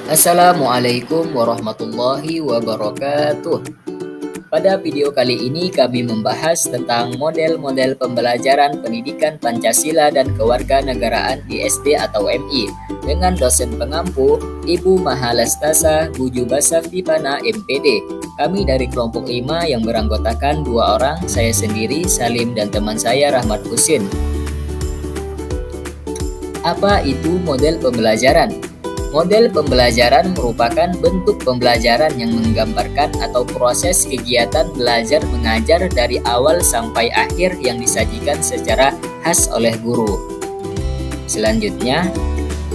Assalamualaikum warahmatullahi wabarakatuh. Pada video kali ini kami membahas tentang model-model pembelajaran pendidikan Pancasila dan kewarganegaraan di SD atau MI dengan dosen pengampu Ibu Mahalastasa Bujubasa Vipana MPD. Kami dari kelompok 5 yang beranggotakan 2 orang, saya sendiri Salim dan teman saya Rahmat Husin. Apa itu model pembelajaran? Model pembelajaran merupakan bentuk pembelajaran yang menggambarkan atau proses kegiatan belajar mengajar dari awal sampai akhir yang disajikan secara khas oleh guru. Selanjutnya,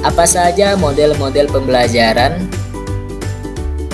apa saja model-model pembelajaran?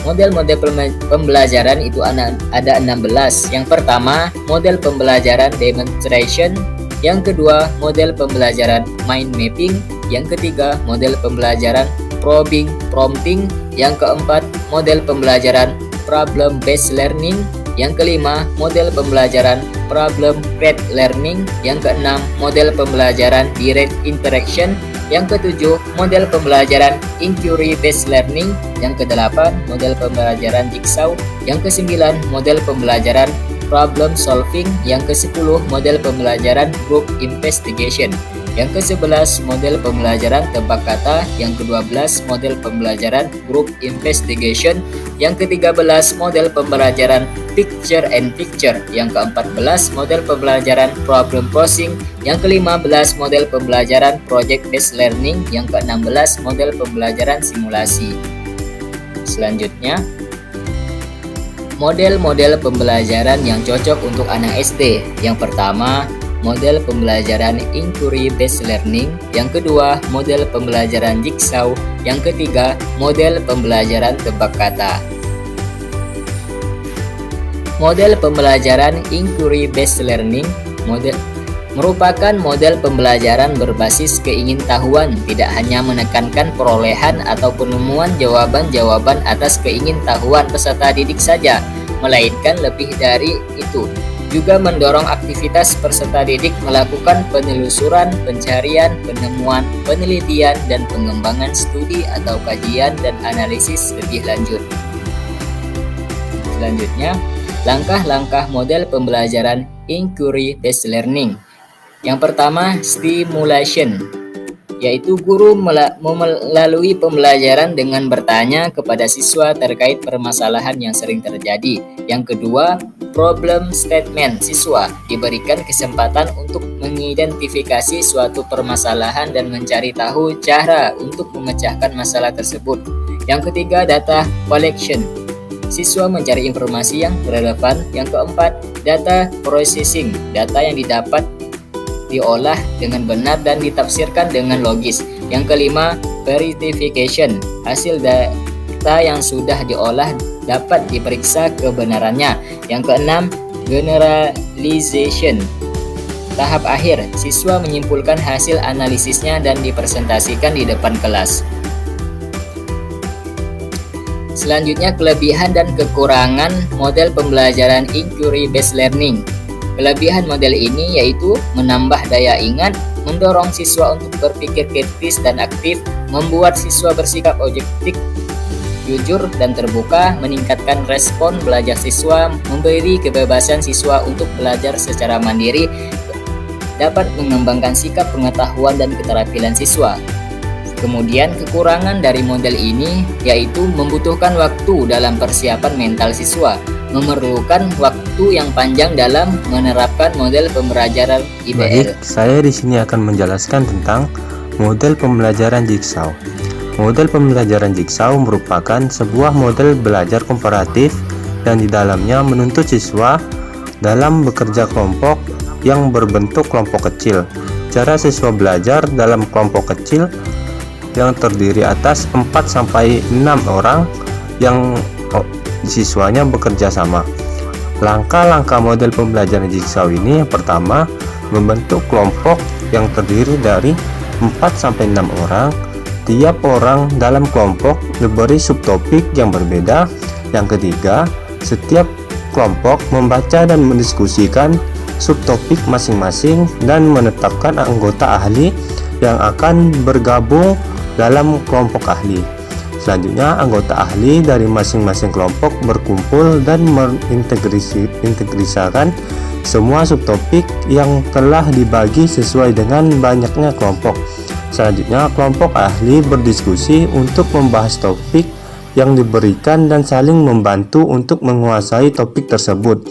Model-model pembelajaran itu ada 16. Yang pertama, model pembelajaran demonstration. Yang kedua, model pembelajaran mind mapping. Yang ketiga, model pembelajaran probing, prompting. Yang keempat, model pembelajaran problem based learning. Yang kelima, model pembelajaran problem based learning. Yang keenam, model pembelajaran direct interaction. Yang ketujuh, model pembelajaran inquiry based learning. Yang kedelapan, model pembelajaran jigsaw. Yang kesembilan, model pembelajaran problem solving. Yang ke-10, model pembelajaran group investigation. Yang ke-11, model pembelajaran tebak kata. Yang ke-12, model pembelajaran group investigation. Yang ke-13, model pembelajaran picture and picture. Yang ke-14, model pembelajaran problem posing. Yang ke-15, model pembelajaran project based learning. Yang ke-16, model pembelajaran simulasi. Selanjutnya, model-model pembelajaran yang cocok untuk anak SD. Yang pertama, model pembelajaran inquiry based learning. Yang kedua, model pembelajaran jigsaw. Yang ketiga, model pembelajaran tebak kata. Model pembelajaran inquiry based learning merupakan model pembelajaran berbasis keingintahuan, tidak hanya menekankan perolehan atau penemuan jawaban-jawaban atas keingintahuan peserta didik saja, melainkan lebih dari itu. Juga mendorong aktivitas peserta didik melakukan penelusuran, pencarian, penemuan, penelitian, dan pengembangan studi atau kajian dan analisis lebih lanjut. Selanjutnya, langkah-langkah model pembelajaran inquiry based learning. Yang pertama, stimulation, yaitu guru melalui pembelajaran dengan bertanya kepada siswa terkait permasalahan yang sering terjadi. Yang kedua, problem statement. Siswa diberikan kesempatan untuk mengidentifikasi suatu permasalahan dan mencari tahu cara untuk memecahkan masalah tersebut. Yang ketiga, data collection. Siswa mencari informasi yang relevan. Yang keempat, data processing. Data yang didapat diolah dengan benar dan ditafsirkan dengan logis. Yang kelima, verification. Hasil data yang sudah diolah dapat diperiksa kebenarannya. Yang keenam, generalization. Tahap akhir, siswa menyimpulkan hasil analisisnya dan dipresentasikan di depan kelas. Selanjutnya, kelebihan dan kekurangan model pembelajaran inquiry based learning. Kelebihan model ini yaitu menambah daya ingat, mendorong siswa untuk berpikir kritis dan aktif, membuat siswa bersikap objektif, jujur dan terbuka, meningkatkan respon belajar siswa, memberi kebebasan siswa untuk belajar secara mandiri, dapat mengembangkan sikap pengetahuan dan keterampilan siswa. Kemudian kekurangan dari model ini yaitu membutuhkan waktu dalam persiapan mental siswa, memerlukan waktu yang panjang dalam menerapkan model pembelajaran IBL. Baik, saya di sini akan menjelaskan tentang model pembelajaran jigsaw. Model pembelajaran jigsaw merupakan sebuah model belajar komparatif dan di dalamnya menuntut siswa dalam bekerja kelompok yang berbentuk kelompok kecil. Cara siswa belajar dalam kelompok kecil yang terdiri atas 4-6 orang yang siswanya bekerja sama. Langkah-langkah model pembelajaran jigsaw ini, yang pertama, membentuk kelompok yang terdiri dari 4-6 orang. Tiap orang dalam kelompok diberi subtopik yang berbeda. Yang ketiga, setiap kelompok membaca dan mendiskusikan subtopik masing-masing dan menetapkan anggota ahli yang akan bergabung dalam kelompok ahli. Selanjutnya, anggota ahli dari masing-masing kelompok berkumpul dan mengintegrasikan semua subtopik yang telah dibagi sesuai dengan banyaknya kelompok. Selanjutnya, kelompok ahli berdiskusi untuk membahas topik yang diberikan dan saling membantu untuk menguasai topik tersebut.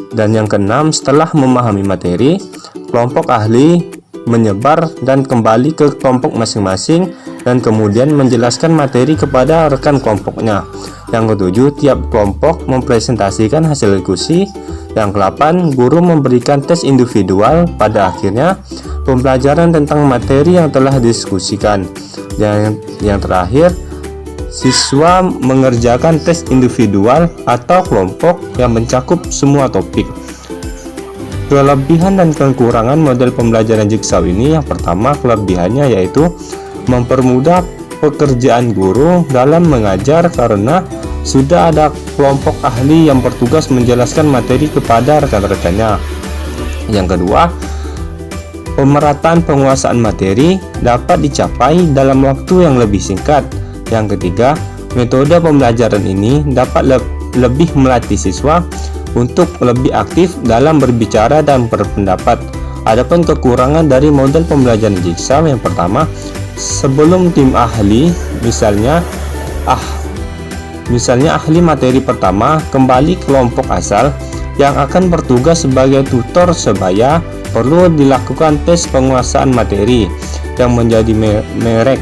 Dan yang keenam, setelah memahami materi, kelompok ahli menyebar dan kembali ke kelompok masing-masing dan kemudian menjelaskan materi kepada rekan kelompoknya. Yang ketujuh, tiap kelompok mempresentasikan hasil diskusi. Yang ke-8, guru memberikan tes individual. Pada akhirnya, pembelajaran tentang materi yang telah didiskusikan. Dan yang terakhir, siswa mengerjakan tes individual atau kelompok yang mencakup semua topik. Kelebihan dan kekurangan model pembelajaran Jigsaw ini, yang pertama, kelebihannya yaitu mempermudah pekerjaan guru dalam mengajar karena sudah ada kelompok ahli yang bertugas menjelaskan materi kepada rekan-rekannya. Yang kedua, pemerataan penguasaan materi dapat dicapai dalam waktu yang lebih singkat. Yang ketiga, metode pembelajaran ini dapat lebih melatih siswa untuk lebih aktif dalam berbicara dan berpendapat. Adapun kekurangan dari model pembelajaran Jigsaw, yang pertama, sebelum tim ahli, misalnya ahli materi pertama kembali kelompok asal yang akan bertugas sebagai tutor sebaya, perlu dilakukan tes penguasaan materi yang menjadi merek.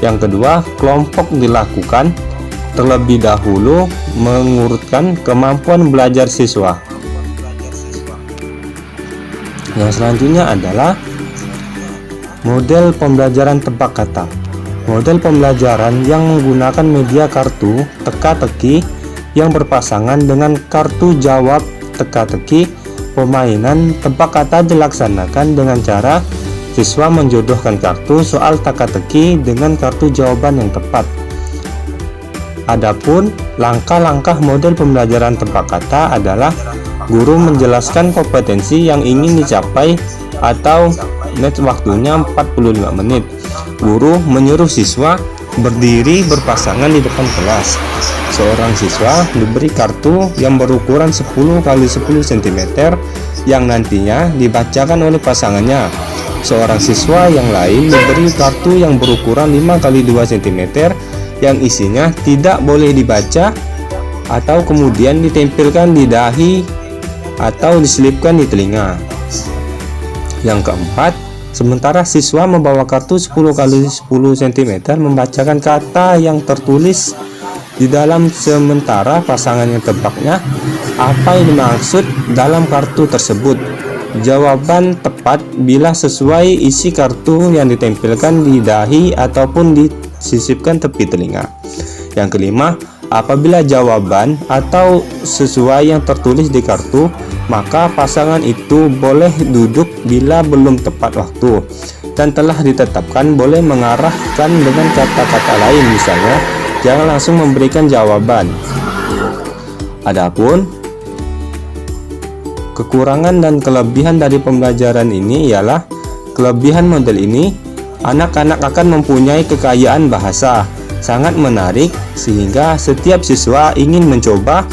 Yang kedua, kelompok dilakukan terlebih dahulu mengurutkan kemampuan belajar siswa. Yang selanjutnya adalah model pembelajaran tebak kata. Model pembelajaran yang menggunakan media kartu teka-teki yang berpasangan dengan kartu jawab teka-teki. Permainan tebak kata dilaksanakan dengan cara siswa menjodohkan kartu soal teka-teki dengan kartu jawaban yang tepat. Adapun langkah-langkah model pembelajaran tebak kata adalah guru menjelaskan kompetensi yang ingin dicapai atau net waktunya 45 menit. Guru menyuruh siswa berdiri berpasangan di depan kelas. Seorang siswa diberi kartu yang berukuran 10 x 10 cm yang nantinya dibacakan oleh pasangannya. Seorang siswa yang lain diberi kartu yang berukuran 5 x 2 cm yang isinya tidak boleh dibaca atau kemudian ditempelkan di dahi atau diselipkan di telinga. Yang keempat, sementara siswa membawa kartu 10 x 10 cm membacakan kata yang tertulis di dalam, sementara pasangan yang tebaknya apa yang dimaksud dalam kartu tersebut. Jawaban tepat bila sesuai isi kartu yang ditempelkan di dahi ataupun disisipkan tepi telinga. Yang kelima, apabila jawaban atau sesuai yang tertulis di kartu, maka pasangan itu boleh duduk bila belum tepat waktu dan telah ditetapkan boleh mengarahkan dengan kata-kata lain, misalnya jangan langsung memberikan jawaban. Adapun kekurangan dan kelebihan dari pembelajaran ini ialah kelebihan model ini, anak-anak akan mempunyai kekayaan bahasa sangat menarik sehingga setiap siswa ingin mencoba,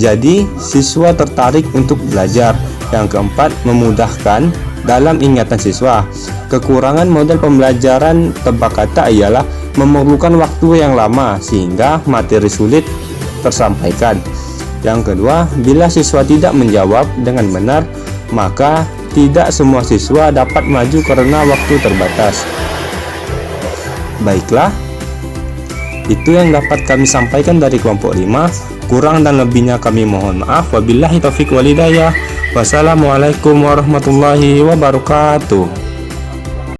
jadi siswa tertarik untuk belajar. Yang keempat, memudahkan dalam ingatan siswa. Kekurangan model pembelajaran tebak kata ialah memerlukan waktu yang lama sehingga materi sulit tersampaikan. Yang kedua, bila siswa tidak menjawab dengan benar, maka tidak semua siswa dapat maju karena waktu terbatas. Baiklah, itu yang dapat kami sampaikan dari kelompok 5. Kurang dan lebihnya kami mohon maaf. Wabillahi taufiq wal hidayah. Wassalamualaikum warahmatullahi wabarakatuh.